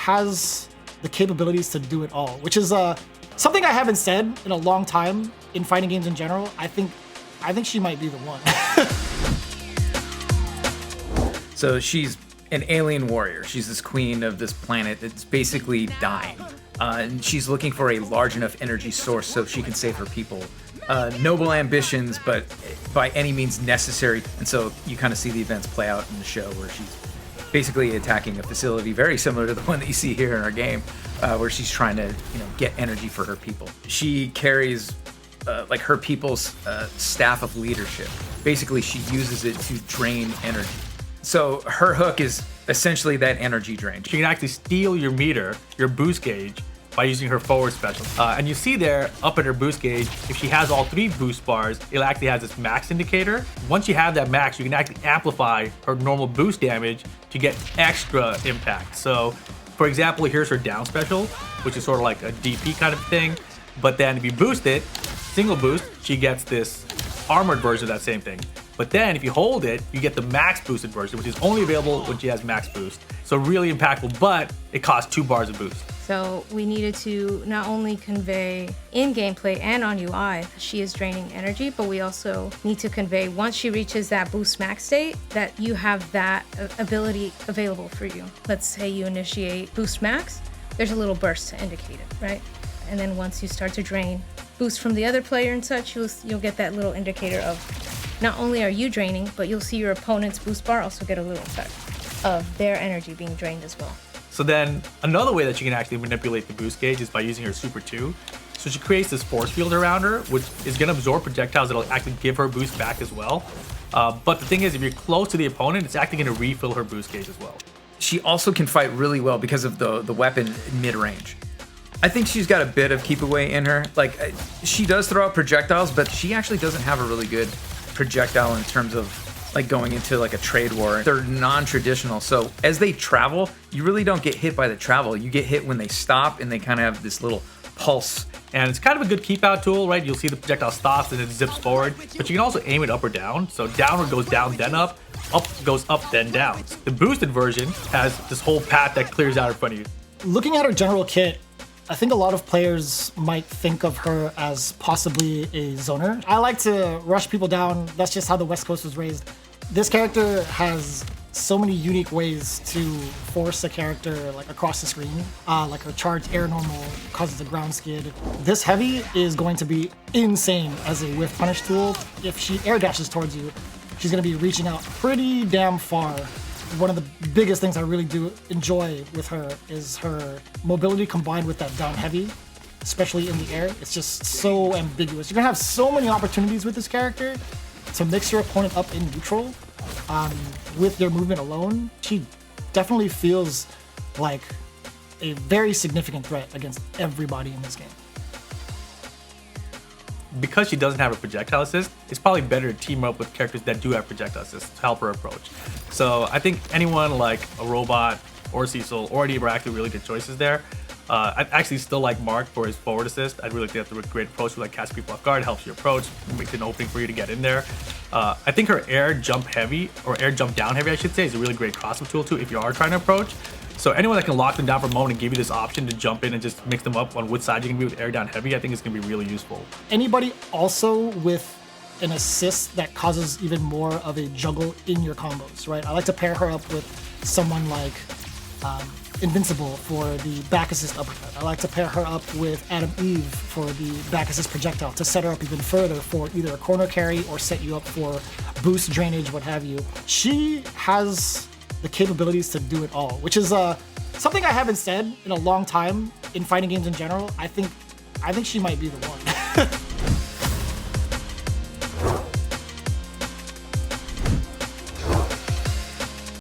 has the capabilities to do it all, which is something I haven't said in a long time in fighting games in general. I think she might be the one. So she's an alien warrior. She's this queen of this planet that's basically dying. And she's looking for a large enough energy source so she can save her people. Noble ambitions, but by any means necessary. And so you kind of see the events play out in the show where she's basically attacking a facility very similar to the one that you see here in our game, where she's trying to, get energy for her people. She carries like her people's staff of leadership. Basically, she uses it to drain energy. So her hook is essentially that energy drain. She can actually steal your meter, your boost gauge, by using her forward special. And you see there, up at her boost gauge, if she has all 3 boost bars, it actually has this max indicator. Once you have that max, you can actually amplify her normal boost damage to get extra impact. So, for example, here's her down special, which is sort of like a DP kind of thing. But then if you boost it, single boost, she gets this armored version of that same thing. But then if you hold it, you get the max boosted version, which is only available when she has max boost. So really impactful, but it costs 2 bars of boost. So we needed to not only convey in gameplay and on UI she is draining energy, but we also need to convey once she reaches that boost max state that you have that ability available for you. Let's say you initiate boost max, there's a little burst to indicate it, right? And then once you start to drain boost from the other player and such, you'll get that little indicator of not only are you draining, but you'll see your opponent's boost bar also get a little effect of their energy being drained as well. So then another way that you can actually manipulate the boost gauge is by using her Super 2. So she creates this force field around her, which is going to absorb projectiles that'll actually give her boost back as well. But the thing is, if you're close to the opponent, it's actually going to refill her boost gauge as well. She also can fight really well because of the weapon mid-range. I think she's got a bit of keep away in her. Like, she does throw out projectiles, but she actually doesn't have a really good projectile in terms of like going into like a trade war. They're non-traditional, so as they travel, you really don't get hit by the travel. You get hit when they stop, and they kind of have this little pulse. And it's kind of a good keep out tool, right? You'll see the projectile stops and it zips forward, but you can also aim it up or down. So downward goes down, then up goes up, then down. The boosted version has this whole path that clears out in front of you. Looking at her general kit, I think a lot of players might think of her as possibly a zoner. I like to rush people down. That's just how the West Coast was raised. This character has so many unique ways to force a character like across the screen. Like her charged air normal causes a ground skid. This heavy is going to be insane as a whiff punish tool. If she air dashes towards you, she's going to be reaching out pretty damn far. One of the biggest things I really do enjoy with her is her mobility combined with that down heavy, especially in the air. It's just so ambiguous. You're gonna have so many opportunities with this character to mix your opponent up in neutral with your movement alone. She definitely feels like a very significant threat against everybody in this game. Because she doesn't have a projectile assist, it's probably better to team up with characters that do have projectile assists to help her approach. So I think anyone like a Robot or Cecil or Adi are actually really good choices there. I actually still like Mark for his forward assist. I really think that's a great approach to like catch people off guard, helps you approach, makes an opening for you to get in there. I think her air jump heavy, or air jump down heavy I should say, is a really great cross-up tool too if you are trying to approach. So anyone that can lock them down for a moment and give you this option to jump in and just mix them up on which side you can be with air down heavy, I think is going to be really useful. Anybody also with an assist that causes even more of a juggle in your combos, right? I like to pair her up with someone like Invincible for the back assist uppercut. I like to pair her up with Adam Eve for the back assist projectile to set her up even further for either a corner carry or set you up for boost, drainage, what have you. She has the capabilities to do it all, which is something I haven't said in a long time in fighting games in general. I think she might be the one.